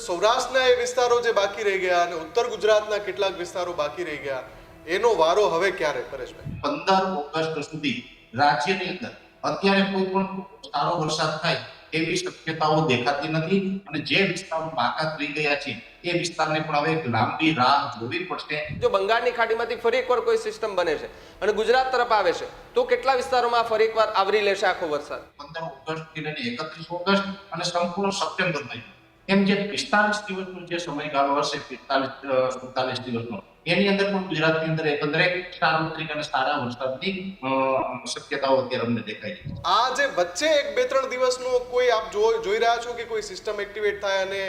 સૌરાષ્ટ્રના એ વિસ્તારો જે બાકી રહી ગયા અને ઉત્તર ગુજરાતના કેટલાક વિસ્તારો બાકી રહી ગયા, એનો વારો હવે ક્યારે, પરેશભાઈ? 15 ઓગસ્ટ સુધી રાજ્યની અંદર અત્યારે કોઈ પણ સારો વરસાદ થાય એવી શક્યતાઓ દેખાતી નથી અને જે વિસ્તારો બાકાત રહી ગયા છે એ વિસ્તારને પણ હવે એક લાંબી રાહ જોવી પડશે. જો બંગાળની ખાડીમાંથી ફરી એકવાર કોઈ સિસ્ટમ બને છે અને ગુજરાત તરફ આવે છે તો કેટલા વિસ્તારોમાં ફરી એકવાર આવરી લેશે આખો વરસાદ? 15 ઓગસ્ટથી લઈને 31 ઓગસ્ટ અને સંપૂર્ણ સપ્ટેમ્બર મહિનો એમ જે 45 દિવસનો જે સમયગાળો હશે, 45-47 દિવસનો, એની અંદર પણ ગુજરાતની અંદર એકંદરે સાર્વત્રિક અને સારા વરસાદની શક્યતાઓ અત્યારે અમને દેખાય છે. આ જે વચ્ચે એક 2-3 દિવસનો કોઈ આપ જોઈ રહ્યા છો કે કોઈ સિસ્ટમ એક્ટિવેટ થાય અને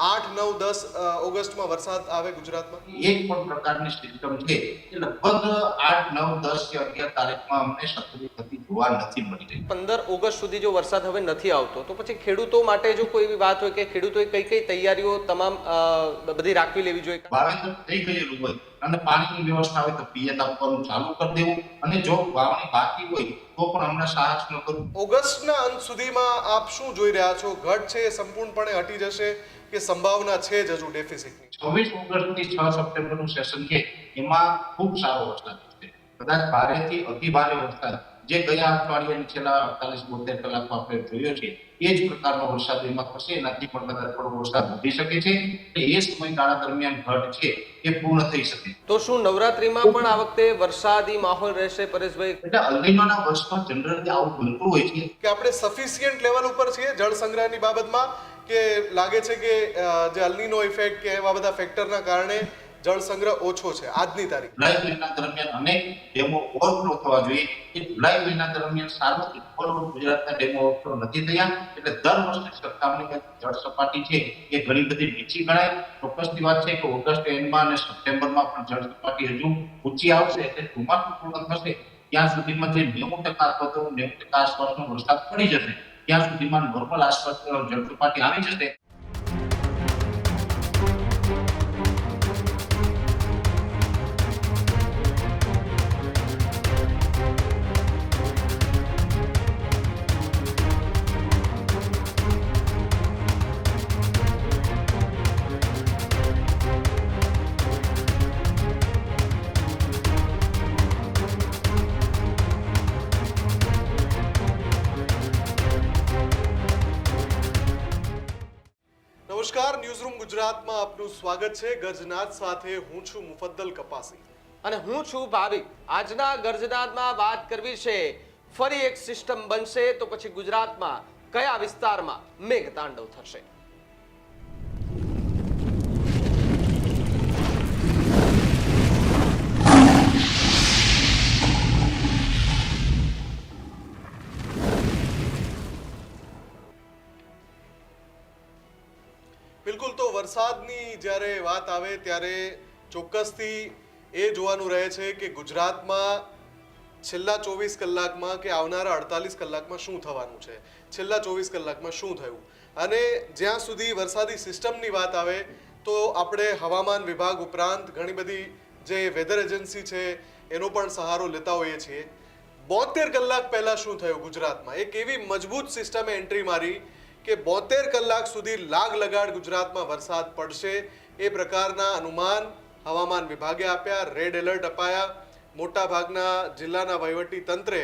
8, 9, 10 ઓગસ્ટમાં વરસાદ આવે ગુજરાતમાં? એક પણ પ્રકારની સિસ્ટમ છે એ લગભગ 8, 9, 10 કે 11 તારીખમાં અમને સક્રિય થતી જોવા નથી મળી રહી. 15 ઓગસ્ટ સુધી જો વરસાદ હવે નથી આવતો તો પછી ખેડૂતો માટે જો કોઈ એવી વાત હોય કે ખેડૂતોએ કઈ કઈ તૈયારીઓ તમામ બધી રાખવી લેવી જોઈએ? વાવેતર થઈ ગયેલું હોય અને પાણીની વ્યવસ્થા હોય તો પિયત આપવાનું ચાલુ કરી દેવું અને જો વાવણી બાકી હોય તો પણ હમણાં સાહસ ન કરવું. ઓગસ્ટના અંત સુધીમાં આપ શું જોઈ રહ્યા છો? ઘટ છે એ સંપૂર્ણપણે હટી જશે કે સંભાવના છે જ હજુ ડેફિસિટની? 26 ઓગસ્ટથી 6 સપ્ટેમ્બરનું સેશન છે એમાં ખૂબ સારો વરસાદ થશે. કદાચ ભારેથી અતિ ભારે વરસાદ જે ગયા અઠવાડિયાની છેલ્લા 48-72 કલાકમાં આપણે જોયો છે એ જ પ્રકારનો વરસાદ એમાં થશે. એનાથી પણ કદાચ થોડો વરસાદ વધી શકે છે. એ સમયગાળા દરમિયાન ઘટ છે એ પૂર્ણ થઈ શકે. તો શું નવરાત્રીમાં પણ આ વખતે વરસાદી માહોલ રહેશે, પરેશભાઈ? એટલે અલ્નિનોના વર્ષમાં જનરલી આવું બનતું હોય છે કે આપણે સફિશિયન્ટ લેવલ ઉપર છીએ જળ સંગ્રહની બાબતમાં, કે લાગે છે કે જે અલ્નિનો ઇફેક્ટ કે એવા બધા ફેક્ટરના કારણે જળ સંગ્રહ ઓછો છે આજની તારીખ? જુલાઈ મહિના દરમિયાન અનેક ડેમો ઓવરફ્લો થવા જોઈએ. એ જુલાઈ મહિના દરમિયાન સાર્વત્રિક ઓવરફ્લો ગુજરાતના ડેમો ઓવરફ્લો નથી થયા. એટલે દર વર્ષની સરખામણીમાં જળ સપાટી છે એ ઘણી બધી નીચી ગણાય. ચોક્કસની વાત છે કે ઓગસ્ટ એન્ડમાં અને સપ્ટેમ્બરમાં પણ જળ સપાટી હજુ ઊંચી આવશે. એટલે ચોમાસું પૂર્ણ થશે ત્યાં સુધીમાં જે 90% અથવા તો 90% આસપાસનો વરસાદ પડી જશે ત્યાં સુધીમાં નોર્મલ આસપાસ જળ સપાટી આવી જશે. નમસ્કાર, ન્યૂઝરૂમ ગુજરાતમાં આપનું સ્વાગત છે. ગર્જનાદ સાથે હું છું મુફદ્દલ કપાસી અને હું છું ભાવિક. આજના ગર્જનાદમાં વાત કરવી છે ફરી એક સિસ્ટમ બનશે તો પછી ગુજરાતમાં કયા વિસ્તારમાં મેઘ તાંડવ થશે. બિલકુલ. તો વરસાદની જ્યારે વાત આવે ત્યારે ચોક્કસથી એ જોવાનું રહે છે કે ગુજરાતમાં છેલ્લા 24 કલાકમાં કે આવનારા 48 કલાકમાં શું થવાનું છે, છેલ્લા 24 કલાકમાં શું થયું. અને જ્યાં સુધી વરસાદી સિસ્ટમની વાત આવે તો આપણે હવામાન વિભાગ ઉપરાંત ઘણી બધી જે વેધર એજન્સી છે એનો પણ સહારો લેતા હોઈએ છીએ. 72 કલાક પહેલા શું થયું ગુજરાતમાં? એક એવી મજબૂત સિસ્ટમે એન્ટ્રી મારી કે 72 કલાક સુધી લાગ લગાડ ગુજરાતમાં વરસાદ પડશે એ પ્રકારના અનુમાન હવામાન વિભાગે આપ્યા. રેડ એલર્ટ અપાયા. મોટા ભાગના જિલ્લાના વહીવટી તંત્રે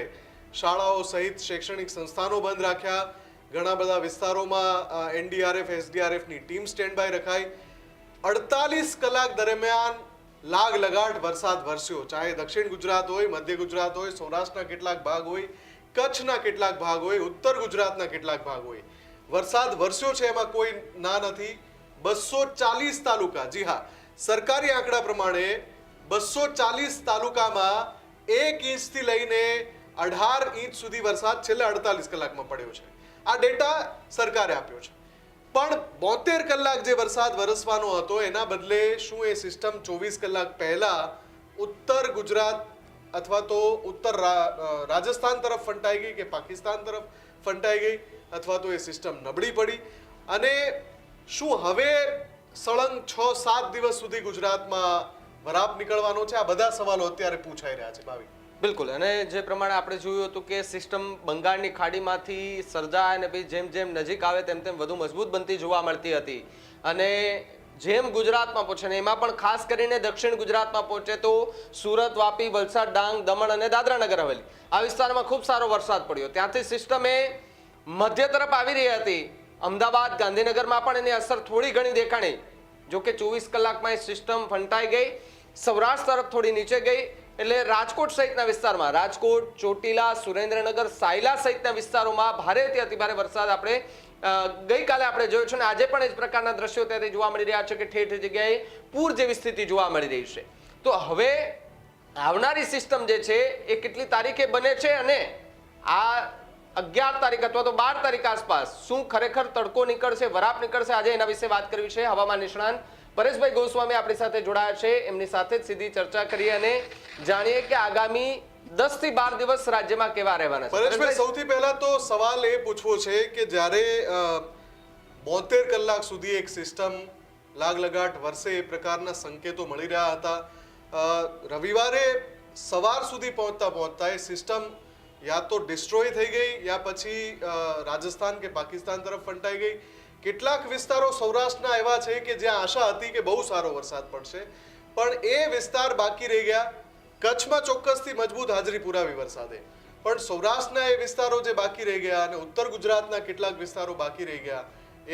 શાળાઓ સહિત શૈક્ષણિક સંસ્થાનો બંધ રાખ્યા. ઘણા બધા વિસ્તારોમાં એનડીઆરએફ, એસડીઆરએફની ટીમ સ્ટેન્ડ બાય રખાઈ. 48 કલાક દરમિયાન લાગ લગાડ વરસાદ વરસ્યો. ચાહે દક્ષિણ ગુજરાત હોય, મધ્ય ગુજરાત હોય, સૌરાષ્ટ્રના કેટલાક ભાગ હોય, કચ્છના કેટલાક ભાગ હોય, ઉત્તર ગુજરાતના કેટલાક ભાગ હોય, વરસાદ વરસ્યો છે એમાં કોઈ ના નથી. 240 તાલુકા, જી હા, સરકારી આંકડા પ્રમાણે 240 તાલુકામાં 1 ઇંચથી લઈને 18 ઇંચ સુધી વરસાદ છેલ્લા 48 કલાકમાં પડ્યો છે. આ ડેટા સરકારે આપ્યો છે. પણ 72 કલાક જે વરસાદ વરસવાનો હતો એના બદલે શું એ સિસ્ટમ 24 કલાક પહેલા ઉત્તર ગુજરાત અથવા તો ઉત્તર રાજસ્થાન તરફ ફંટાઈ ગઈ કે પાકિસ્તાન તરફ ફંટાઈ ગઈ, અથવા તો એ સિસ્ટમ નબળી પડી? અને શું હવે સળંગ 6-7 દિવસ સુધી ગુજરાતમાં વરાપ નીકળવાનો છે? આ બધા સવાલો અત્યારે પૂછાઈ રહ્યા છે. ભાવિક, બિલકુલ. અને જે પ્રમાણે આપણે જોયું હતું કે સિસ્ટમ બંગાળની ખાડીમાંથી સર્જાય અને પછી જેમ જેમ નજીક આવે તેમ તેમ વધુ મજબૂત બનતી જોવા મળતી હતી. અને જેમ ગુજરાતમાં પહોંચે ને એમાં પણ ખાસ કરીને દક્ષિણ ગુજરાતમાં પહોંચે તો સુરત, વાપી, વલસાડ, ડાંગ, દમણ અને દાદરા નગર હવેલી આ વિસ્તારમાં ખૂબ સારો વરસાદ પડ્યો. ત્યાંથી સિસ્ટમ એ મધ્ય તરફ આવી રહી હતી. અમદાવાદ, ગાંધીનગરમાં પણ એની અસર થોડી ઘણી દેખાણી. જો કે 24 કલાકમાં એ સિસ્ટમ ફંટાઈ ગઈ, સૌરાષ્ટ્ર તરફ થોડી નીચે ગઈ. એટલે રાજકોટ સહિતના વિસ્તારમાં, રાજકોટ, ચોટીલા, સુરેન્દ્રનગર, સાયલા સહિતના વિસ્તારોમાં ભારેથી અતિભારે વરસાદ આપણે ગઈકાલે આપણે જોયો છે અને આજે પણ એ જ પ્રકારના દ્રશ્યો ત્યાંથી જોવા મળી રહ્યા છે કે ઠેર ઠેર જગ્યાએ પૂર જેવી સ્થિતિ જોવા મળી રહી છે. તો હવે આવનારી સિસ્ટમ જે છે એ કેટલી તારીખે બને છે અને આ 11 તારીખ અથવા તો 12 તારીખ આસપાસ શું ખરેખર તડકો નીકળશે, વરાપ નીકળશે, આજે એના વિશે વાત કરવી છે. હવામાન નિષ્ણાંત પરેશભાઈ ગોસ્વામી આપણી સાથે જોડાયા છે. એમની સાથે જ સીધી ચર્ચા કરીએ અને જાણીએ કે આગામી 10 થી 12 દિવસ રાજ્યમાં કેવા રહેવાના છે. પરેશભાઈ, સૌથી પહેલા તો સવાલ એ પૂછવો છે કે જ્યારે 72 કલાક સુધી એક સિસ્ટમ લાગલગાટ વરસે એ પ્રકારના સંકેતો મળી રહ્યા હતા, રવિવારે સવાર સુધી પહોંચતા એ સિસ્ટમ યા તો ડિસ્ટ્રોય થઈ ગઈ યા પછી રાજસ્થાન કે પાકિસ્તાન તરફ ફંટાઈ ગઈ. કેટલાક વિસ્તારો સૌરાષ્ટ્રના એવા છે કે જ્યાં આશા હતી કે બહુ સારો વરસાદ પડશે, પણ એ વિસ્તાર બાકી રહી ગયા. કચ્છમાં ચોક્કસથી મજબૂત હાજરી પુરાવી વરસાદે, પણ સૌરાષ્ટ્રના એ વિસ્તારો જે બાકી રહી ગયા અને ઉત્તર ગુજરાતના કેટલાક વિસ્તારો બાકી રહી ગયા,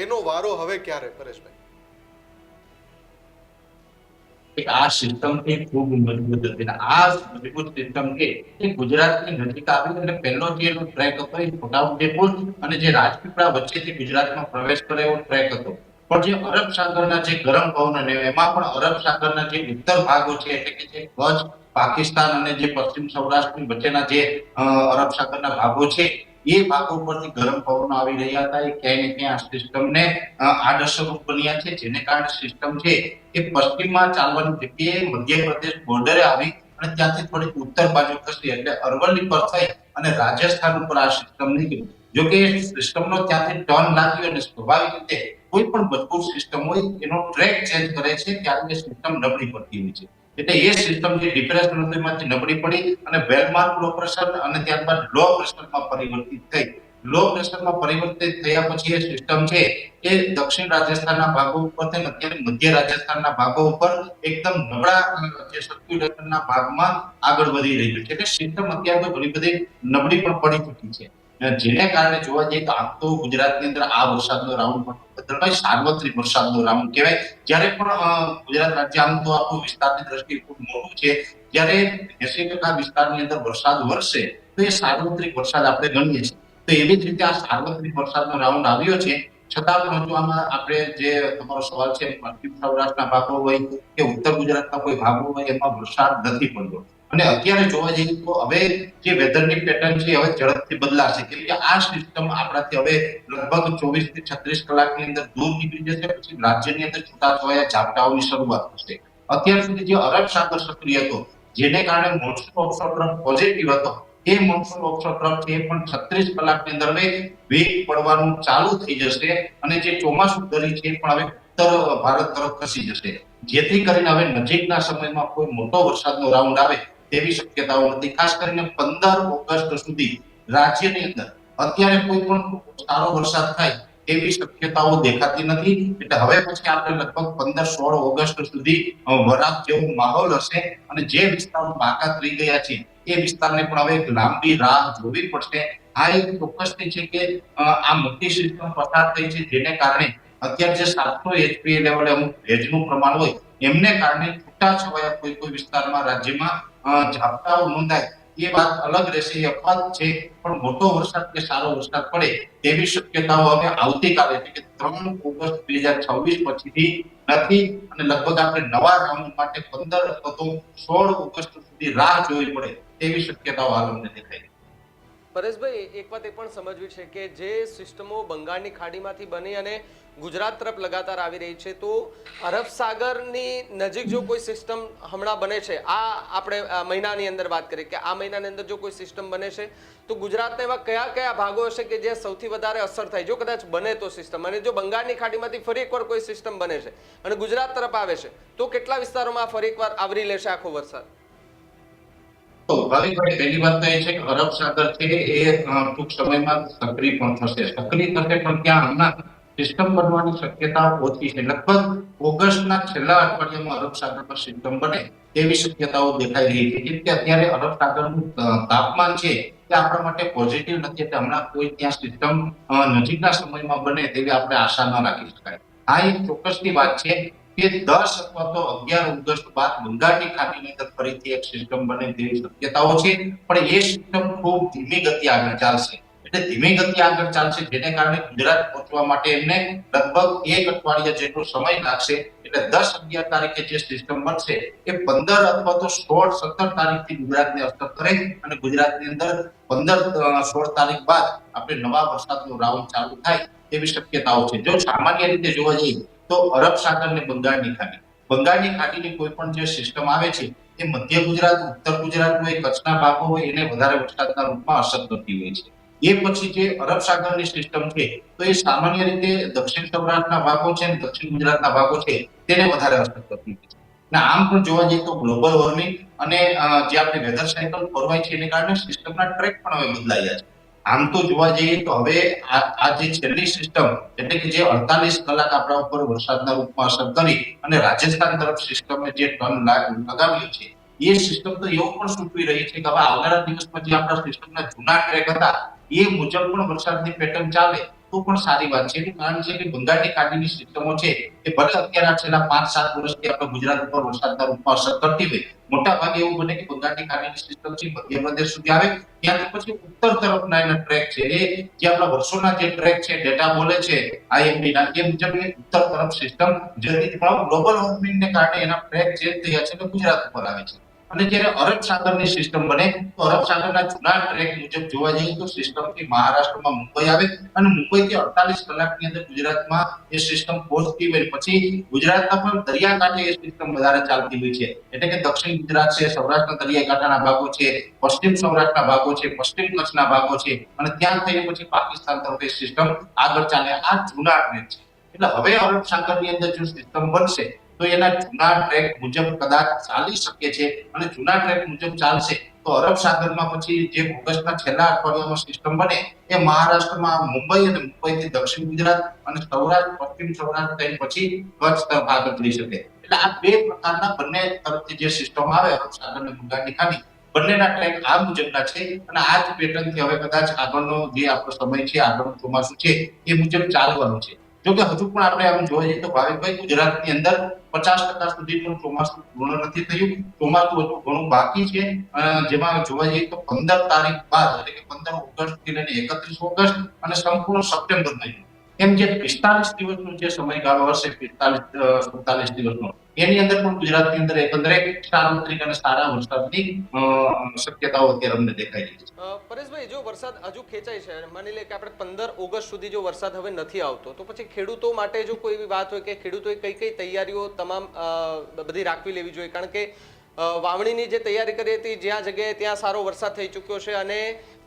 એનો વારો હવે ક્યારે, પરેશભાઈ? આ સિસ્ટમ છે ખૂબ મજબૂત હતી. આ મજબૂત સિસ્ટમ છે એ ગુજરાતની નજીક આવી અને પહેલો જે ટ્રેક હતો એ છોટાઉદેપુર અને જે રાજપીપળા વચ્ચેથી ગુજરાતમાં પ્રવેશ કરે એવો ટ્રેક હતો. પણ જે અરબ સાગરના જે ગરમ પવન અને એમાં પણ અરબ સાગરના જે ઉત્તર ભાગો છે એટલે કે જે કચ્છ, પાકિસ્તાન અને જે પશ્ચિમ સૌરાષ્ટ્રની વચ્ચેના જે અરબ સાગરના ભાગો છે એ ભાગો પરથી ગરમ પવનો આવી રહ્યા હતા. એ ક્યાંય ને ક્યાંય આ સિસ્ટમને આડઅસરરૂપ બન્યા છે, જેને કારણે સિસ્ટમ છે એ પશ્ચિમમાં ચાલવાની જગ્યાએ મધ્યપ્રદેશ બોર્ડરે આવી અને ત્યાંથી થોડીક ઉત્તર બાજુ ખસી એટલે અરવલ્લી પર થઈ અને રાજસ્થાન ઉપર આ સિસ્ટમ નીકળી. જો કે સિસ્ટમનો ત્યાંથી ટર્ન લાગ્યો અને સ્વાભાવિક રીતે કોઈ પણ મજબૂત સિસ્ટમ હોય એનો ટ્રેક ચેન્જ કરે છે ત્યારે એ સિસ્ટમ નબળી પડતી હોય છે. એટલે એ સિસ્ટમ જે ડિપ્રેશન હતું એમાંથી નબળી પડી અને વેલમાર્ક લો પ્રેશર અને ત્યારબાદ લો પ્રેશરમાં પરિવર્તિત થઈ. લો પ્રેશરમાં પરિવર્તિત થયા પછી એ સિસ્ટમ છે એ દક્ષિણ રાજસ્થાનના ભાગો ઉપરથી અત્યારે મધ્ય રાજસ્થાનના ભાગો ઉપર એકદમ નબળા જે સર્ક્યુલેશનના ભાગમાં આગળ વધી રહ્યું છે. એટલે સિસ્ટમ અત્યારે તો ઘણી બધી નબળી પણ પડી ચૂકી છે, જેને કારણે જોવા જઈએ તો આમ તો ગુજરાતની અંદર આ વરસાદનો રાઉન્ડ પણ સાર્વત્રિક વરસાદનો રાઉન્ડ કહેવાય. જ્યારે પણ ગુજરાત રાજ્ય આમ તો આપણું વિસ્તારની દ્રષ્ટિએ ખૂબ મોટું છે, જ્યારે 80% વિસ્તારની અંદર વરસાદ વરસે તો એ સાર્વત્રિક વરસાદ આપણે ગણીએ છીએ. તો એવી જ રીતે આ સાર્વત્રિક વરસાદનો રાઉન્ડ આવ્યો છે, છતાં પણ હજુ આમાં આપણે જે તમારો સવાલ છે પશ્ચિમ સૌરાષ્ટ્રના ભાગો હોય કે ઉત્તર ગુજરાતના કોઈ ભાગો હોય એમાં વરસાદ નથી પડ્યો. અને અત્યારે જોવા જઈએ તો હવે જે વેધરની પેટર્ન છે હવે ઝડપથી બદલાશે, કેમ કે આ સિસ્ટમ આપણાથી હવે લગભગ 24 થી 36 કલાકની અંદર દૂર નીકળી જશે. પછી રાજ્યની અંદર છૂટાછવાયા ઝાપટાઓની શરૂઆત થશે. અત્યાર સુધી જે અરબ સાગર સક્રિય હતો જેને કારણે મોન્સૂન ઓફશોર ટ્રફ પોઝિટિવ હતો, એ મોન્સૂન ઓફશોર ટ્રફ છે પણ 36 કલાકની અંદર હવે વેગ પડવાનું ચાલુ થઈ જશે અને જે ચોમાસું દરી છે પણ હવે ઉત્તર ભારત તરફ ખસી જશે, જેથી કરીને હવે નજીકના સમયમાં કોઈ મોટો વરસાદનો રાઉન્ડ આવે તેવી શક્યતાઓ નથી. ખાસ કરીને 15 ઓગસ્ટ સુધી રાજ્યની અંદર અત્યારે કોઈ પણ સારો વરસાદ થાય એવી શક્યતાઓ દેખાતી નથી. એટલે હવે પછી આપણે લગભગ 15-16 ઓગસ્ટ સુધી વરાપ જેવો માહોલ હશે અને જે વિસ્તારો બાકાત રહી ગયા છે એ વિસ્તારને પણ હવે એક લાંબી રાહ જોવી પડશે. આ એક ચોક્કસથી છે કે આ મોટી સિસ્ટમ પસાર થઈ છે, જેને કારણે અત્યારે જે 700 એચપીએ લેવલે અમુક ભેજનું પ્રમાણ હોય એમને કારણે છૂટાછવાયા કોઈ વિસ્તારમાં રાજ્યમાં ઝાપટાઓ નોંધાય એ વાત અલગ રહેશે, એ અપવાદ છે. પણ મોટો વરસાદ કે સારો વરસાદ પડે તેવી શક્યતાઓ હવે આવતીકાલે એટલે કે 3 ઓગસ્ટ 2026 પછીથી નથી અને લગભગ આપણે નવા રાઉન્ડ માટે 15 અથવા તો 16 ઓગસ્ટ સુધી રાહ જોવી પડે તેવી શક્યતાઓ હાલ અમને દેખાય. પરેશભાઈ, એક વાત એ પણ સમજવી છે કે જે સિસ્ટમો બંગાળની ખાડીમાંથી બની અને ગુજરાત તરફ લગાતાર આવી રહી છે, તો અરબ સાગરની નજીક જો કોઈ સિસ્ટમ હમણાં બને છે, આ આપણે મહિનાની અંદર વાત કરીએ કે આ મહિનાની અંદર જો કોઈ સિસ્ટમ બને છે તો ગુજરાતના એવા કયા કયા ભાગો હશે કે જે સૌથી વધારે અસર થાય જો કદાચ બને તો સિસ્ટમ? અને જો બંગાળની ખાડીમાંથી ફરી એકવાર કોઈ સિસ્ટમ બને છે અને ગુજરાત તરફ આવે છે તો કેટલા વિસ્તારોમાં ફરી એકવાર આવરી લેશે આખો વરસાદ? તો ભાવિકભાઈ, પહેલી વાત તો એ છે કે અરબ સાગર છે એ ટૂંક સમયમાં સક્રિય પણ થશે. સક્રિય થશે પણ ત્યાં હમણાં સિસ્ટમ બનવાની શક્યતા ઓછી છે. લગભગ ઓગસ્ટના છેલ્લા અઠવાડિયામાં અરબ સાગરમાં સિસ્ટમ બને તેવી શક્યતાઓ દેખાઈ રહી છે. કેમ કે અત્યારે અરબ સાગરનું તાપમાન છે તે આપણા માટે પોઝિટિવ નથી, એટલે હમણાં કોઈ ત્યાં સિસ્ટમ નજીકના સમયમાં બને તેવી આપણે આશા ન રાખી શકાય. આ એક ચોક્કસની વાત છે કે 10 અથવા તો 11 ઓગસ્ટ બાદ બંગાળની ખાડીની અંદર ફરીથી એક સિસ્ટમ બને તેવી શક્યતાઓ છે, પણ એ સિસ્ટમ ખૂબ ધીમી ગતિ આગળ ચાલશે. એટલે ધીમી ગતિ આગળ ચાલશે, જેને કારણે ગુજરાત પહોંચવા માટે એમને લગભગ એક અઠવાડિયા જેટલો સમય લાગશે. એટલે 10-11 તારીખે જે સિસ્ટમ બનશે એ 15 અથવા તો 16-17 તારીખથી ગુજરાતને અસર કરે, અને ગુજરાતની અંદર 15-16 તારીખ બાદ આપણે નવા વરસાદનો રાઉન્ડ ચાલુ થાય તેવી શક્યતાઓ છે. જો સામાન્ય રીતે જોવા જઈએ તો અરબ સાગર ને બંગાળની ખાડીની કોઈ પણ જે સિસ્ટમ આવે છે એ મધ્ય ગુજરાત, ઉત્તર ગુજરાત હોય, કચ્છના ભાગો હોય એને વધારે વરસાદના રૂપમાં અસર કરતી હોય છે. એ પછી જે અરબ સાગરની સિસ્ટમ છે તો એ સામાન્ય રીતે દક્ષિણ સૌરાષ્ટ્રના ભાગો છે અને દક્ષિણ ગુજરાતના ભાગો છે તેને વધારે અસર કરતી હોય છે. અને આમ પણ જોવા જઈએ તો ગ્લોબલ વોર્મિંગ અને જે આપણે વેધર સાયકલ ફોરવાય છે એને કારણે સિસ્ટમના ટ્રેક પણ હવે બદલાયા છે. આમ તો જોવા જઈએ તો હવે આ જે છેલ્લી સિસ્ટમ એટલે કે જે 48 કલાક આપણા ઉપર વરસાદના રૂપમાં અસર કરી અને રાજસ્થાન તરફ સિસ્ટમે જે ટર્ન લગાવ્યું છે એ સિસ્ટમ તો એવું પણ સૂચવી રહી છે કે હવે આવનારા દિવસમાં જે આપણા સિસ્ટમના જૂના ટ્રેક હતા એ મુજબ પણ વરસાદની પેટર્ન ચાલે તો પણ સારી વાત છે. કારણ છે કે બંગાળની ખાડીની સિસ્ટમો છે એ ભલે અત્યારે છેલ્લા 5-7 વર્ષથી આપણે ગુજરાત ઉપર વરસાદના રૂપમાં અસર કરતી હોય, મોટા ભાગે એવું બને કે બંગાળની ખાડીની સિસ્ટમ છે મધ્યપ્રદેશ સુધી આવે, ત્યાંથી પછી ઉત્તર તરફના એના ટ્રેક છે એ જે આપણા વર્ષોના જે ટ્રેક છે ડેટા બોલે છે IMD ના એ મુજબ એ ઉત્તર તરફ સિસ્ટમ જલ્દી ગ્લોબલ વોર્મિંગને કારણે એના ટ્રેક ચેન્જ થયા છે અને ગુજરાત ઉપર આવે છે. અને જ્યારે અરબ સાગરની સિસ્ટમ બને તો અરબ સાગરના જૂના ટ્રેક મુજબ જોવા જઈએ તો સિસ્ટમથી મહારાષ્ટ્રમાં મુંબઈ આવે અને મુંબઈથી 48 કલાકની અંદર ગુજરાતમાં એ સિસ્ટમ પહોંચતી હોય. પછી ગુજરાતના પણ દરિયાકાંઠે એ સિસ્ટમ વધારે ચાલતી હોય છે, એટલે કે દક્ષિણ ગુજરાત છે, સૌરાષ્ટ્રના દરિયાકાંઠાના ભાગો છે, પશ્ચિમ સૌરાષ્ટ્રના ભાગો છે, પશ્ચિમ કચ્છના ભાગો છે, અને ત્યાં થઈને પછી પાકિસ્તાન તરફ એ સિસ્ટમ આગળ ચાલે. આ જૂના ટ્રેક છે. એટલે હવે અરબ સાગરની અંદર જો સિસ્ટમ બનશે તો એના જૂના ટ્રેક મુજબ કદાચ ચાલી શકે છે, અને જૂના ટ્રેક મુજબ ચાલશે તો અરબ સાગરમાં પછી જે ઓગસ્ટના છેલ્લા અઠવાડિયામાં સિસ્ટમ બને એ મહારાષ્ટ્રમાં મુંબઈ અને મુંબઈથી દક્ષિણ ગુજરાત અને સૌરાષ્ટ્ર, પશ્ચિમ સૌરાષ્ટ્ર થઈને પછી કચ્છ તરફ આગળ જઈ શકે. એટલે આ બે પ્રકારના બંને તરફથી જે સિસ્ટમ આવે અરબ સાગર અને બંગાળની ખાડી, બંનેના ટ્રેક આ મુજબના છે અને આ જ પેટર્નથી હવે કદાચ આગળનો જે આપણો સમય છે, આગળનું ચોમાસું છે એ મુજબ ચાલવાનું છે. જોકે હજુ પણ આપણે આમ જોવા જઈએ તો ભાવિકભાઈ ગુજરાતની અંદર 50% સુધી પણ ચોમાસું પૂર્ણ નથી થયું. ચોમાસું હજુ ઘણું બાકી છે, જેમાં જોવા જઈએ તો 15 તારીખ બાદ એટલે કે 15 ઓગસ્ટ થી લઈને 31 ઓગસ્ટ અને સંપૂર્ણ સપ્ટેમ્બર મહિનો એમ જે 45 દિવસનો જે સમયગાળો હશે, 45-47 દિવસનો, એની અંદર પણ ગુજરાતની અંદર એકંદરે સાર્વત્રિક અને સારા વરસાદની શક્યતાઓ અત્યારે અમને દેખાઈ રહી છે. પરેશભાઈ, જો વરસાદ હજુ ખેંચાય છે, માની લે કે આપણે 15 ઓગસ્ટ સુધી જો વરસાદ હવે નથી આવતો તો પછી ખેડૂતો માટે જો કોઈ એવી વાત હોય કે ખેડૂતોએ કઈ કઈ તૈયારીઓ તમામ બધી રાખવી લેવી જોઈએ? કારણ કે વાવણીની જે તૈયારી કરી હતી જ્યાં જગ્યાએ ત્યાં સારો વરસાદ થઈ ચૂક્યો છે, અને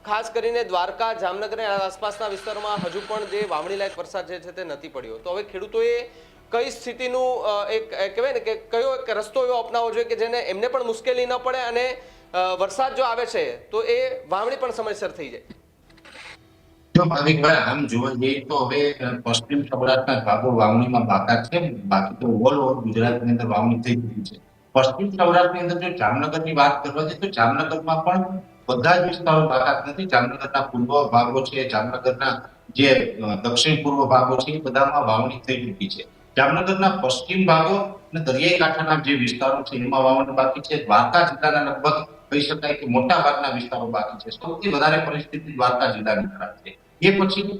ખાસ કરીને દ્વારકા, જામનગર અને આસપાસના વિસ્તારોમાં હજુ પણ જે વાવણી લાયક વરસાદ જે છે તે નથી પડ્યો. તો હવે ખેડૂતોએ કઈ સ્થિતિનું એક કહેવાય ને કે કયો એક રસ્તો એવો અપનાવવો જોઈએ કે જેને એમને પણ મુશ્કેલી ન પડે અને વરસાદ જો આવે છે તો એ વાવણી પણ સમયસર થઈ જાય? જો ભાવિકભાઈ આમ જોવા જઈએ તો હવે પશ્ચિમ સૌરાષ્ટ્રના ભાગો વાવણીમાં બાકાત છે, બાકી તો ઓલ ઓવર ગુજરાતની અંદર વાવણી થઈ ગઈ છે. પશ્ચિમ સૌરાષ્ટ્રની અંદર જો જામનગરની વાત કરવા જઈએ તો જામનગરમાં પણ બધા જ વિસ્તારો બાકાત નથી. જામનગરના પૂર્વ ભાગો છે, જામનગરના જે દક્ષિણ પૂર્વ ભાગો છે એ બધામાં વાવણી થઈ ચૂકી છે. જામનગરના પશ્ચિમ ભાગો અને દરિયાઈ કાંઠાના જે વિસ્તારો છે એમાં વાવણી બાકી છે. દ્વારકા જિલ્લાના લગભગ કહી શકાય કે મોટા ભાગના વિસ્તારો બાકી છે. સૌથી વધારે પરિસ્થિતિ દ્વારકા જિલ્લાની ખરાબ છે. એ પછી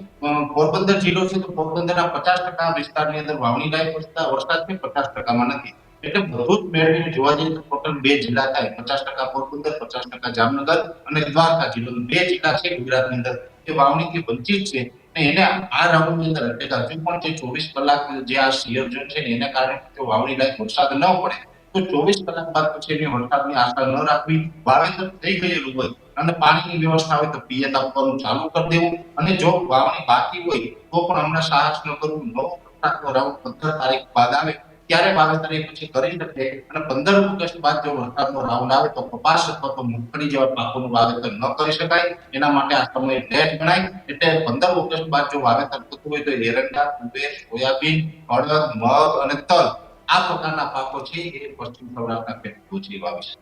પોરબંદર જિલ્લો છે તો પોરબંદરના 50% વિસ્તારની અંદર વાવણી લાયક વરસાદ છે, 50%માં નથી. એટલે બધું જ મેળવીને જોવા જઈએ તો ટોટલ 2 જિલ્લા થાય, 50% પોરબંદર, 50% જામનગર અને દ્વારકા જિલ્લો, 2 જિલ્લા છે ગુજરાતની અંદર એ વાવણીથી વંચિત છે. અને એને આ રાઉન્ડની અંદર એટલે હજુ પણ જે 24 કલાક જે આ સિયર ઝોન છે ને એના કારણે જો વાવણી લાયક વરસાદ ન પડે તો 24 કલાક બાદ પછી એની વરસાદની આશા ન રાખવી. વાવેતર થઈ ગયેલું હોય અને પાણીની વ્યવસ્થા હોય તો પિયત આપવાનું ચાલુ કરી દેવું, અને જો વાવણી બાકી હોય તો પણ હમણાં સાહસ ન કરવું. નવો વરસાદનો રાઉન્ડ 15 તારીખ બાદ આવે ત્યારે વાવેતર એ પછી કરી શકે. અને 15 ઓગસ્ટ બાદ જો વરસાદનો રાઉન્ડ આવે તો કપાસ અથવા તો મગફળી જેવા પાકોનું વાવેતર ન કરી શકાય. એના માટે આ સમય લેટ ગણાય. એટલે 15 ઓગસ્ટ બાદ જો વાવેતર થતું હોય તો એરંડા, તુવેર, સોયાબીન, અડદ, મગ અને તલ આ પ્રકારના પાકો છે એ પશ્ચિમ સૌરાષ્ટ્રના ખેડૂતો છે એ વાવી શકે.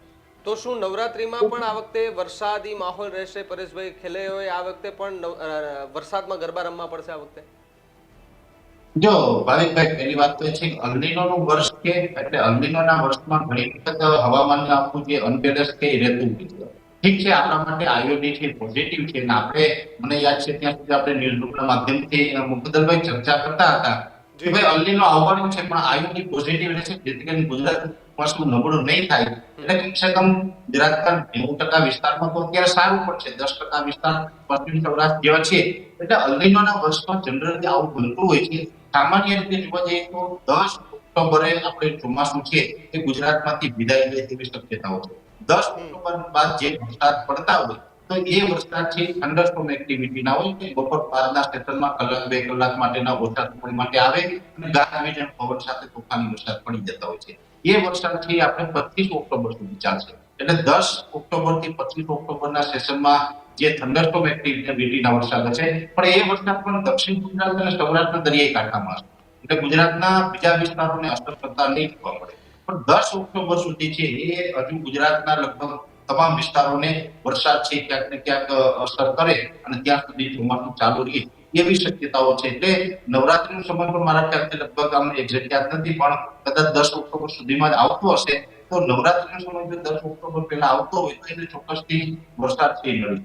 તો શું નવરાત્રીમાં પણ આ વખતે વરસાદી માહોલ રહેશે? પરેશભાઈ, ખેલૈયાઓએ આ વખતે પણ વરસાદમાં ગરબા રમવા પડશે આ વખતે? જો ભાવિકભાઈ, પહેલી વાત તો એ છે કે અલ્નીનોનું વર્ષ છે, એટલે અલ્નીનોના વર્ષમાં ઘણી વખત હવામાનનું આપણું જે અનબેલેન્સ છે એ રહેતું હોય છે. ઠીક છે, આપણા માટે આયોડી છે પોઝિટિવ છે. અને આપણે, મને યાદ છે ત્યાં સુધી આપણે ન્યૂઝના માધ્યમથી મુકદ્દરભાઈ ચર્ચા કરતા હતા કે ભાઈ અલ્નીનો આવવાનું છે પણ આયોડી પોઝિટિવ રહેશે, જેથી કરીને ગુજરાત ચોમાસું નબળું નહીં થાય. એટલે કમસે કમ ગુજરાતના 90% વિસ્તારમાં તો અત્યારે સારું પડશે, 10% વિસ્તાર પશ્ચિમ સૌરાષ્ટ્ર જેવા છે. એટલે અલ્નીનોના વર્ષમાં જનરલી આવું બનતું હોય છે. સામાન્ય રીતે જોવા જઈએ તો 10 ઓક્ટોબરે આપણે ચોમાસું છે એ ગુજરાતમાંથી વિદાય લે તેવી શક્યતાઓ છે. 10 ઓક્ટોબર બાદ જે વરસાદ પડતા હોય તો એ વરસાદ છે થંડરસ્ટોર્મ એક્ટિવિટી ના હોય કે બપોર બાદના સેશનમાં કલાક 2 કલાક માટેના ઓછા સમય માટે આવે અને ગાજવીજ અને પવન સાથે તોફાની વરસાદ પડી જતા હોય છે. એ વરસાદ છે આપણે 25 ઓક્ટોબર સુધી ચાલશે. એટલે 10 ઓક્ટોબર થી 25 ઓક્ટોબરના સેશનમાં જે થંડરસ્ટોર્મ એક્ટિવિટીના વરસાદ છે, પણ એ વરસાદ પણ દક્ષિણ ગુજરાત અને સૌરાષ્ટ્રના દરિયાઈ કાંઠામાં હશે. એટલે ગુજરાતના બીજા વિસ્તારોને અસર કરતા નહીં જોવા મળે. પણ 10 ઓક્ટોબર સુધી છે એ હજુ ગુજરાતના લગભગ તમામ વિસ્તારોને વરસાદ છે ક્યાંક ને ક્યાંક અસર કરે અને ત્યાં સુધી ચોમાસું ચાલુ રહે એવી શક્યતાઓ છે. એટલે નવરાત્રીનો સમય પણ મારા ખ્યાલથી લગભગ આમ એક્ઝેક્ટ યાદ નથી, પણ કદાચ 10 ઓક્ટોબર સુધીમાં જ આવતો હશે. તો નવરાત્રીનો સમય જો 10 ઓક્ટોબર પહેલા આવતો હોય તો એને ચોક્કસથી વરસાદ છે મળી.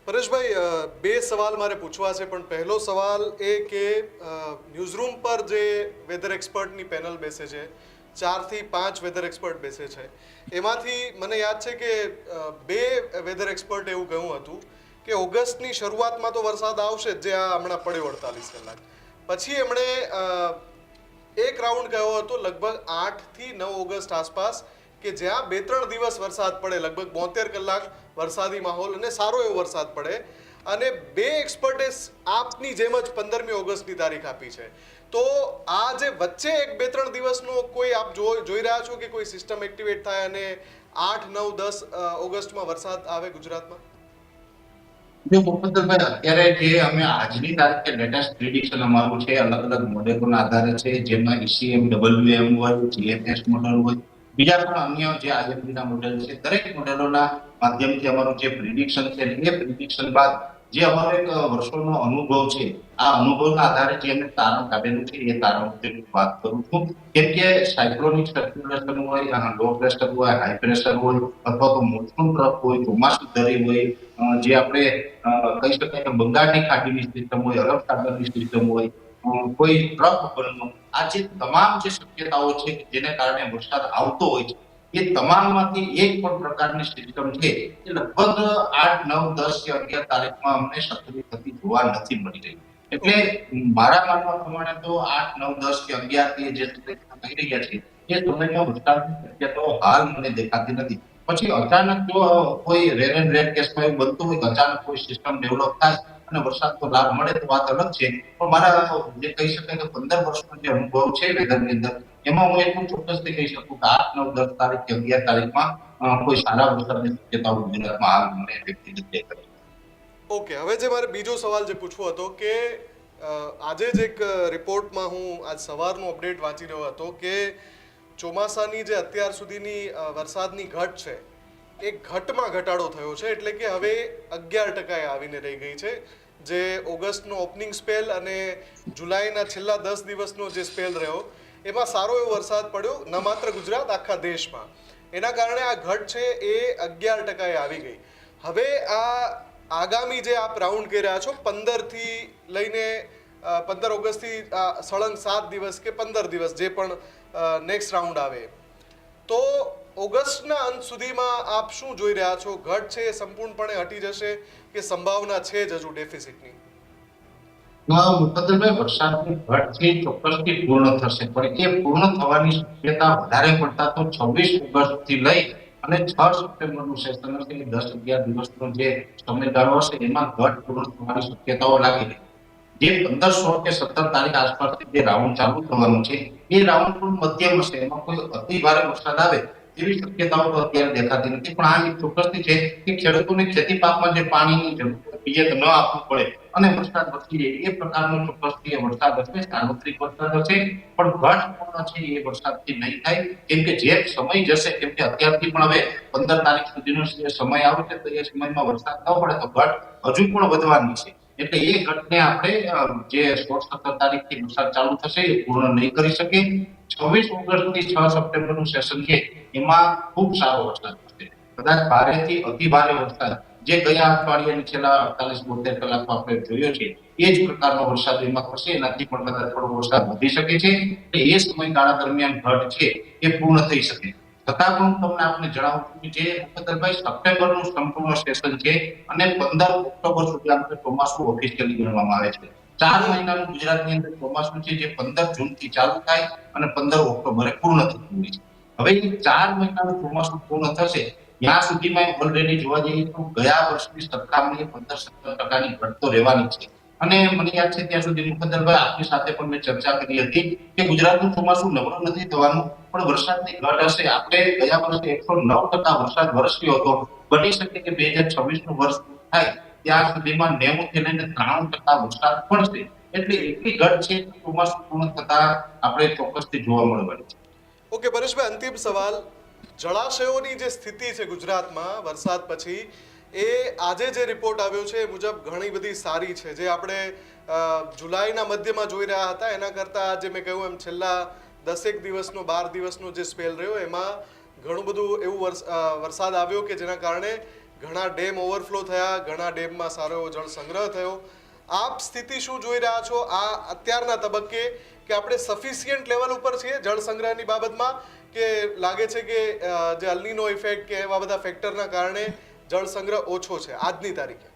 પરેશભાઈ, બે સવાલ મારે પૂછવા છે, પણ પહેલો સવાલ એ કે ન્યૂઝરૂમ પર જે વેધર એક્સપર્ટની પેનલ બેસે છે, 4 થી 5 વેધર એક્સપર્ટ બેસે છે, એમાંથી મને યાદ છે કે બે વેધર એક્સપર્ટ એવું કહ્યું હતું કે ઓગસ્ટની શરૂઆતમાં તો વરસાદ આવશે જ, જે આ હમણાં પડ્યો 48 કલાક પછી. એમણે એક રાઉન્ડ કહ્યો હતો લગભગ 8 થી 9 ઓગસ્ટ આસપાસ, કે જ્યાં 2-3 દિવસ વરસાદ પડે, લગભગ 72 કલાક વરસાદી માહોલ અને સારો એવો વરસાદ પડે. અને બે એક્સપર્ટે આપની જેમ જ 15મી ઓગસ્ટની તારીખ આપી છે. તો આ જે વચ્ચે 1-2-3 દિવસનો કોઈ આપ જોઈ રહ્યા છો કે કોઈ સિસ્ટમ એક્ટિવેટ થાય અને 8, 9, 10 ઓગસ્ટમાં વરસાદ આવે ગુજરાતમાં? જો મુકદ્દરભાઈ, અત્યારે જે અમે આજની તારીખે લેટેસ્ટ પ્રિડિક્શન અમારું છે અલગ અલગ મોડેલોના આધારે છે, જેમાં ECM, WM હોય, GFS મોડેલ હોય, બીજા પણ અન્ય જે IMD ના મોડેલ છે, દરેક મોડેલોના માધ્યમથી અમારું જે પ્રિડિક્શન છે એ પ્રિડિક્શન બાદ જે અમારો એક વર્ષોનો અનુભવ છે, આ અનુભવના આધારે જે અમે તારણ કાઢેલું છે એ તારણ વિશે વાત કરું છું. કેમ કે સાયક્લોનિક સર્ક્યુલેશન હોય, લો પ્રેશર હોય, હાઈ પ્રેશર હોય, અથવા તો મોન્સૂન ટ્રફ હોય, ચોમાસું ધરી હોય, જે આપણે કહી શકાય કે બંગાળની ખાડીની સિસ્ટમ હોય, અરબ સાગરની સિસ્ટમ હોય, કોઈ ટ્રફ બનવું, આ જે તમામ જે શક્યતાઓ છે જેને કારણે વરસાદ આવતો હોય છે, એ તમામમાંથી એક પણ પ્રકારની સિસ્ટમ છે એ લગભગ 8, 9, 10 કે 11 તારીખમાં અમને સક્રિય થતી જોવા નથી મળી રહી. એટલે મારા માનવા પ્રમાણે તો 8, 9, 10 કે 11 થી જે કહી રહ્યા છે એ સમયમાં વરસાદની શક્યતાઓ હાલ મને દેખાતી નથી. પછી અચાનક જો કોઈ રેર એન્ડ રેર કેસમાં એવું બનતું હોય કે અચાનક કોઈ સિસ્ટમ ડેવલપ થાય અને વરસાદનો લાભ મળે તો વાત અલગ છે. પણ મારા જે કહી શકાય કે 15 વર્ષનો જે અનુભવ છે વેધરની અંદર, એમાં હું એટલું ચોક્કસથી કહી શકું કે 8, 9, 10 તારીખ કે 11 તારીખમાં કોઈ સારા વરસાદની શક્યતાઓ ગુજરાતમાં હાલ મને વ્યક્તિગત દેખાય. ઓકે, હવે જે મારે બીજો સવાલ જે પૂછવો હતો કે આજે જ એક રિપોર્ટમાં હું આજ સવારનો અપડેટ વાંચી રહ્યો હતો કે ચોમાસાની જે અત્યાર સુધીની વરસાદની ઘટ છે એ ઘટમાં ઘટાડો થયો છે. એટલે કે હવે 11% આવીને રહી ગઈ છે. જે ઓગસ્ટનો ઓપનિંગ સ્પેલ અને જુલાઈના છેલ્લા 10 દિવસનો જે સ્પેલ રહ્યો એમાં સારો એવો વરસાદ પડ્યો, ન માત્ર ગુજરાત, આખા દેશમાં. એના કારણે આ ઘટ છે એ 11% આવી ગઈ. હવે આ આગામી જે આપ રાઉન્ડ કરી રહ્યા છો 15 થી લઈને 15 ઓગસ્ટથી સળંગ 7 દિવસ કે 15 દિવસ જે પણ નેક્સ્ટ રાઉન્ડ આવે, તો ઓગસ્ટના અંત સુધીમાં આપ શું જોઈ રહ્યા છો? ઘટ છે એ સંપૂર્ણપણે હટી જશે કે સંભાવના છે જ હજુ ડેફિસિટની? મુકદ્દરભાઈ, વરસાદની ઘટ છે ચોક્કસથી પૂર્ણ થશે, પણ એ પૂર્ણ થવાની શક્યતા વધારે પડતા તો 26 ઓગસ્ટ થી લઈ અને 6 સપ્ટેમ્બરનું સેશન હશે, 10-11 દિવસનો જે સમયગાળો હશે એમાં ઘટ પૂર્ણ થવાની શક્યતાઓ લાગી રહી. જે 15, 16 કે 17 તારીખ આસપાસ જે રાઉન્ડ ચાલુ થવાનું છે એ રાઉન્ડ પણ મધ્યમ હશે, એમાં કોઈ અતિ ભારે વરસાદ આવે એવી શક્યતાઓ તો અત્યારે દેખાતી નથી. પણ આ એક ચોક્કસથી છે કે ખેડૂતોને ખેતી પાકમાં જે પાણીની જરૂર પિયત ન આપવું પડે અને વરસાદ વરસી જાય એ પ્રકારનો ચોક્કસથી વરસાદ હશે, સાર્વત્રિક વરસાદ હશે. પણ ઘટપૂર્ણ છે એ વરસાદથી નહીં થાય, કેમ કે જે સમય જશે, કેમ કે અત્યારથી પણ હવે 15 તારીખ સુધીનો જે સમય આવે છે તો એ સમયમાં વરસાદ ન પડે તો ઘટ હજુ પણ વધવાની છે. એટલે એ ઘટને આપણે જે 16-17 તારીખથી વરસાદ ચાલુ થશે એ પૂર્ણ નહીં કરી શકે. 26 ઓગસ્ટથી 6 સપ્ટેમ્બરનું સેશન છે એમાં ખૂબ સારો વરસાદ થશે. કદાચ ભારેથી અતિ ભારે વરસાદ જે ગયા અઠવાડિયાની છેલ્લા 48-72 કલાકમાં આપણે જોયો છે એ જ પ્રકારનો વરસાદ એમાં થશે. એનાથી પણ કદાચ થોડો વરસાદ વધી શકે છે. એટલે એ સમયગાળા દરમિયાન ઘટ છે એ પૂર્ણ થઈ શકે. છતાં પણ તમને આપણે જણાવું છું કે જે મુકદ્દરભાઈ સપ્ટેમ્બરનું સંપૂર્ણ સેશન છે અને 15 ઓક્ટોબર સુધી આપણે ચોમાસું ઓફિશિયલી ગણવામાં આવે છે. 4 મહિનાનું ગુજરાતની અંદર ચોમાસું છે જે 15 જૂનથી ચાલુ થાય અને 15 ઓક્ટોબરે પૂર્ણ થતું હોય છે. હવે એ 4 મહિનાનું ચોમાસું પૂર્ણ થશે ત્યાં સુધીમાં ઓલરેડી જોવા જઈએ તો ગયા વર્ષની સરખામણીએ 15-17% ઘટ તો રહેવાની છે. અને મને યાદ છે ત્યાં સુધી મુકદ્દરભાઈ આપની સાથે પણ મેં ચર્ચા કરી હતી કે ગુજરાતનું ચોમાસું નબળું નથી થવાનું, પણ વરસાદની ઘટ હશે. આપણે ગયા વર્ષે 109% વરસાદ વરસ્યો હતો. બની શકે કે 2026નું વર્ષ થાય ત્યાં સુધીમાં 90 થી લઈને 93% વરસાદ પડશે. એટલે એટલી ઘટ છે ચોમાસું પૂર્ણ થતા આપણે ચોક્કસથી જોવા મળવાની છે. ઓકે પરેશભાઈ, અંતિમ સવાલ. જળાશયોની જે સ્થિતિ છે ગુજરાતમાં વરસાદ પછી, એ આજે જે રિપોર્ટ આવ્યો છે એ મુજબ ઘણી બધી સારી છે. જે આપણે જુલાઈના મધ્યમાં જોઈ રહ્યા હતા એના કરતાં આજે મેં કહ્યું એમ છેલ્લા 10 દિવસનો 12 દિવસનો જે સ્પેલ રહ્યો એમાં ઘણું બધું એવું વરસાદ આવ્યો કે જેના કારણે ઘણા ડેમ ઓવરફ્લો થયા, ઘણા ડેમમાં સારો એવો જળ સંગ્રહ થયો. આપ સ્થિતિ શું જોઈ રહ્યા છો આ અત્યારના તબક્કે, કે આપણે સફિશિયન્ટ લેવલ ઉપર છીએ જળ સંગ્રહની બાબતમાં, કે લાગે છે કે જે અલ્નીનો ઇફેક્ટ કે એવા બધા ફેક્ટરના કારણે જળ સંગ્રહ ઓછો છે આજની તારીખે?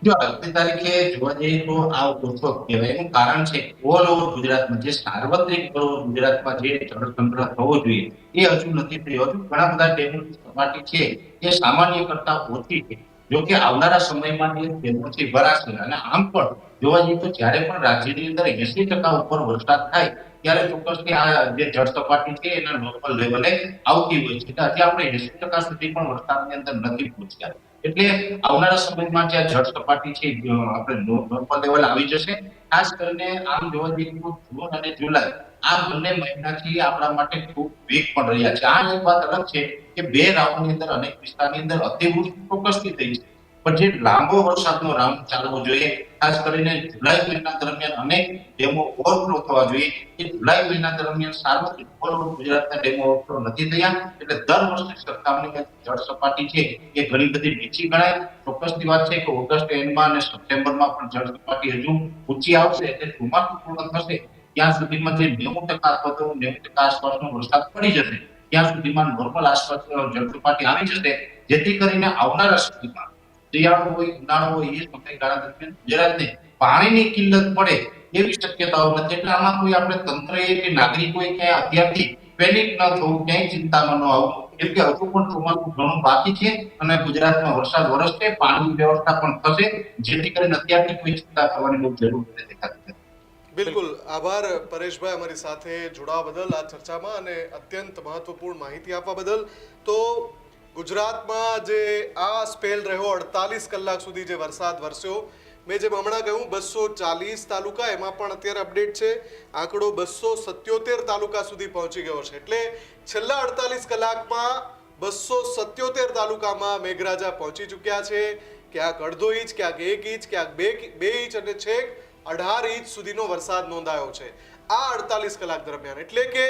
જો આજની તારીખે જોવા જઈએ તો આ ઓછો કહેવાય. એનું કારણ છે ઓલ ઓવર ગુજરાતમાં જે સાર્વત્રિક ગુજરાતમાં જે જળ સંગ્રહ થવો જોઈએ એ હજુ નથી થયો. હજુ ઘણા બધા ડેમોની સપાટી છે એ સામાન્ય કરતા ઓછી છે. જો કે આવનારા સમયમાં એ ડેમોથી ભરાશે. અને આમ પણ જોવા જઈએ તો જ્યારે પણ રાજ્યની અંદર 80% ઉપર વરસાદ થાય ત્યારે ચોક્કસથી આ જે જળ સપાટી છે એના નોર્મલ લેવલે આવતી હોય છે. હજી આપણે 80% સુધી પણ વરસાદની અંદર નથી પહોંચ્યા. એટલે આવનારા સમયમાં જે જળ સપાટી છે આપણે નોર્મલ લેવલ આવી જશે. ખાસ કરીને આમ જોવા જઈએ તો જૂન અને જુલાઈ આ બંને મહિનાથી આપણા માટે ખૂબ વીક પણ રહ્યા છે. આ એક વાત અલગ છે કે 2 રાઉન્ડની અંદર અનેક વિસ્તારની અંદર અતિવૃષ્ટિ ચોક્કસથી થઈ છે, પણ જે લાંબો વરસાદનો રાઉન્ડ ચાલવો જોઈએ, ખાસ કરીને જુલાઈ મહિના દરમિયાન અનેક ડેમો ઓવરફ્લો થવા જોઈએ. એ જુલાઈ મહિના દરમિયાન સાર્વત્રિક ગુજરાતના ડેમો ઓવરફ્લો નથી થયા. એટલે દર વર્ષની સરખામણીમાં જળ સપાટી છે એ ઘણી બધી નીચી ગણાય. ચોક્કસની વાત છે કે ઓગસ્ટ એન્ડમાં અને સપ્ટેમ્બરમાં પણ જળ સપાટી હજુ ઊંચી આવશે. એટલે ચોમાસું પૂર્ણ થશે ત્યાં સુધીમાં જે 90% અથવા તો 90% આસપાસનો વરસાદ પડી જશે ત્યાં સુધીમાં નોર્મલ આસપાસ જળ સપાટી આવી જશે, જેથી કરીને આવનારા સમયમાં શિયાળો હોય ઉનાળો હોય એ સમયગાળા દરમિયાન ગુજરાતને પાણીની કિલ્લત પડે એવી શક્યતાઓ નથી. એટલે આમાં કોઈ આપણે તંત્રએ કે નાગરિકોએ ક્યાંય અત્યારથી પેનિક ન થવું, ક્યાંય ચિંતામાં ન આવવું, કેમ કે હજુ પણ ચોમાસું ઘણું બાકી છે અને ગુજરાતમાં વરસાદ વરસશે, પાણીની વ્યવસ્થા પણ થશે, જેથી કરીને અત્યારથી કોઈ ચિંતા કરવાની બહુ જરૂર નથી દેખાતી. બિલકુલ, આભાર પરેશભાઈ અમારી સાથે જોડાવા બદલ આ ચર્ચામાં અને અત્યંત મહત્વપૂર્ણ માહિતી આપવા બદલ. તો ગુજરાતમાં જે આ સ્પેલ રહ્યો 48 કલાક સુધી જે વરસાદ વરસ્યો, મેં જેમ હમણાં કહ્યું 240 તાલુકા, એમાં પણ અત્યારે અપડેટ છે આંકડો 277 તાલુકા સુધી પહોંચી ગયો છે. એટલે છેલ્લા 48 કલાકમાં 277 તાલુકામાં મેઘરાજા પહોંચી ચૂક્યા છે. ક્યાંક અડધો ઇંચ, ક્યાંક 1 ઇંચ, ક્યાંક 2 ઇંચ અને છેક 18 ઇંચ સુધીનો વરસાદ નોંધાયો છે આ 48 કલાક દરમિયાન. એટલે કે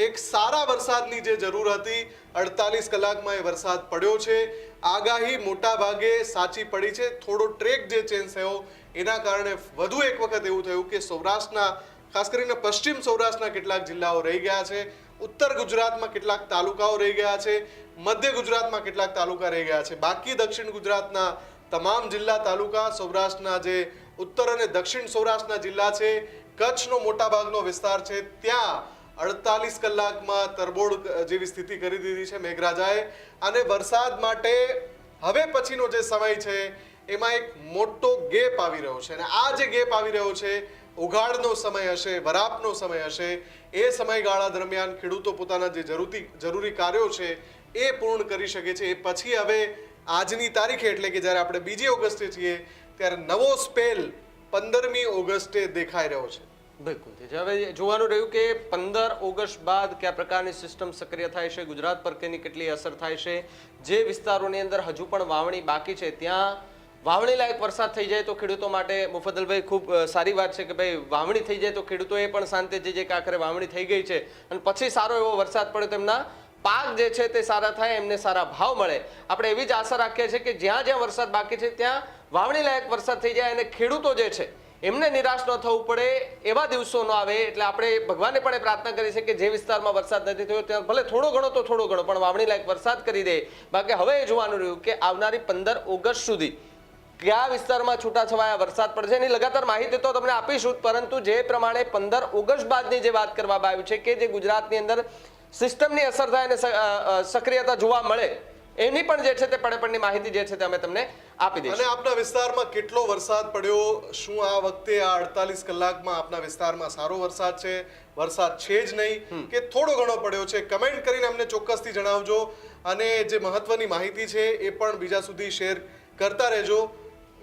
એક સારા વરસાદની જે જરૂર હતી 48 કલાકમાં એ વરસાદ પડ્યો છે. આગાહી મોટા ભાગે સાચી પડી છે. થોડો ટ્રેક જે ચેન્જ થયો એના કારણે વધુ એક વખત એવું થયું કે સૌરાષ્ટ્રના, ખાસ કરીને પશ્ચિમ સૌરાષ્ટ્રના કેટલાક જિલ્લાઓ રહી ગયા છે, ઉત્તર ગુજરાતમાં કેટલાક તાલુકાઓ રહી ગયા છે, મધ્ય ગુજરાતમાં કેટલાક તાલુકા રહી ગયા છે. બાકી દક્ષિણ ગુજરાતના તમામ જિલ્લા તાલુકા, સૌરાષ્ટ્રના જે ઉત્તર અને દક્ષિણ સૌરાષ્ટ્રના જિલ્લા છે, કચ્છનો મોટા ભાગનો વિસ્તાર છે, ત્યાં 48 કલાકમાં તરબોળ જેવી સ્થિતિ કરી દીધી છે મેઘરાજાએ. અને વરસાદ માટે હવે પછીનો જે સમય છે એમાં એક મોટો ગેપ આવી રહ્યો છે. અને આ જે ગેપ આવી રહ્યો છે ઉઘાડનો સમય હશે, વરાપનો સમય હશે, એ સમયગાળા દરમિયાન ખેડૂતો પોતાના જે જરૂરી કાર્યો છે એ પૂર્ણ કરી શકે છે. એ પછી હવે આજની તારીખે એટલે કે જ્યારે આપણે 2 ઓગસ્ટે છીએ ત્યારે નવો સ્પેલ 15મી ઓગસ્ટે દેખાઈ રહ્યો છે. બિલકુલ. હવે જોવાનું રહ્યું કે 15 ઓગસ્ટ બાદ કયા પ્રકારની સિસ્ટમ સક્રિય થાય છે, ગુજરાત પર તેની કેટલી અસર થાય છે. જે વિસ્તારોની અંદર હજુ પણ વાવણી બાકી છે ત્યાં વાવણી લાયક વરસાદ થઈ જાય તો ખેડૂતો માટે મુફદ્દલભાઈ ખૂબ સારી વાત છે કે ભાઈ વાવણી થઈ જાય તો ખેડૂતોએ પણ શાંતિ થઈ જાય કે આખરે વાવણી થઈ ગઈ છે અને પછી સારો એવો વરસાદ પડે તો એમના પાક જે છે તે સારા થાય, એમને સારા ભાવ મળે. આપણે એવી જ આશા રાખીએ છીએ કે જ્યાં જ્યાં વરસાદ બાકી છે ત્યાં વાવણી લાયક વરસાદ થઈ જાય અને ખેડૂતો જે છે એમને નિરાશ ન થવું પડે, એવા દિવસો ન આવે. એટલે આપણે ભગવાનને પણ એ પ્રાર્થના કરી છે કે જે વિસ્તારમાં વરસાદ નથી થયો ત્યાં ભલે થોડો ઘણો તો થોડો ઘણો પણ વાવણી લાયક વરસાદ કરી દે. બાકી હવે એ જોવાનું રહ્યું કે આવનારી 15 ઓગસ્ટ સુધી કયા વિસ્તારમાં છૂટાછવાયા વરસાદ પડશે એની લગાતાર માહિતી તો તમને આપીશું, પરંતુ જે પ્રમાણે 15 ઓગસ્ટ બાદની જે વાત કરવામાં આવી છે કે જે ગુજરાતની અંદર સિસ્ટમની અસર થાય અને સક્રિયતા જોવા મળે એની પણ જે છે તે પડેપણની માહિતી જે છે તે અમે તમને આપી દઈશું. અને આપના વિસ્તારમાં કેટલો વરસાદ પડ્યો, શું આ વખતે આ 48 કલાકમાં આપના વિસ્તારમાં સારો વરસાદ છે, વરસાદ છે જ નહીં કે થોડો ઘણો પડ્યો છે, કમેન્ટ કરીને અમને ચોક્કસથી જણાવજો. અને જે મહત્વની માહિતી છે એ પણ બીજા સુધી શેર કરતા રહેજો.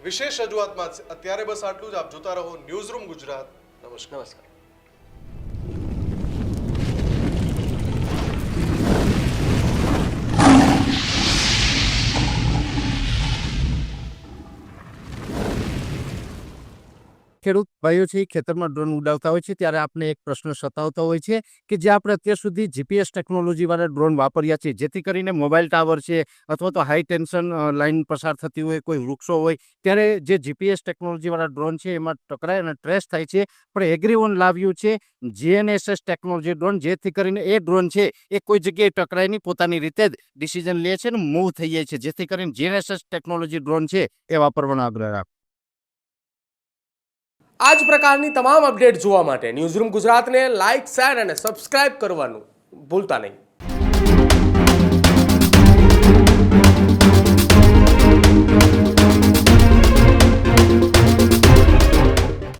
વિશેષ રજૂઆતમાં અત્યારે બસ આટલું જ. આપ જોતા રહો ન્યૂઝરૂમ ગુજરાત. નમસ્કાર. ખેડૂત ભાઈઓ છે ખેતરમાં ડ્રોન ઉડાવતા હોય છે ત્યારે આપણે એક પ્રશ્ન સતાવતો હોય છે કે જે આપણે અત્યાર સુધી જીપીએસ ટેકનોલોજીવાળા ડ્રોન વાપર્યા છે, જેથી કરીને મોબાઈલ ટાવર છે અથવા તો હાઈ ટેન્શન લાઇન પસાર થતી હોય, કોઈ વૃક્ષો હોય, ત્યારે જે જીપીએસ ટેકનોલોજીવાળા ડ્રોન છે એમાં ટકરાય અને ટ્રેસ થાય છે. પણ એગ્રીઓન લાવ્યું છે GNSS ટેકનોલોજી ડ્રોન, જેથી કરીને એ ડ્રોન છે એ કોઈ જગ્યાએ ટકરાય નહીં, પોતાની રીતે જ ડિસિઝન લે છે અને મૂવ થઈ જાય છે. જેથી કરીને GNSS ટેકનોલોજી ડ્રોન છે એ વાપરવાનો આગ્રહ રાખો. આ જ પ્રકારની તમામ અપડેટ જોવા માટે ન્યૂઝરૂમ ગુજરાતને લાઇક, શેર અને સબસ્ક્રાઇબ કરવાનું ભૂલતા નહીં.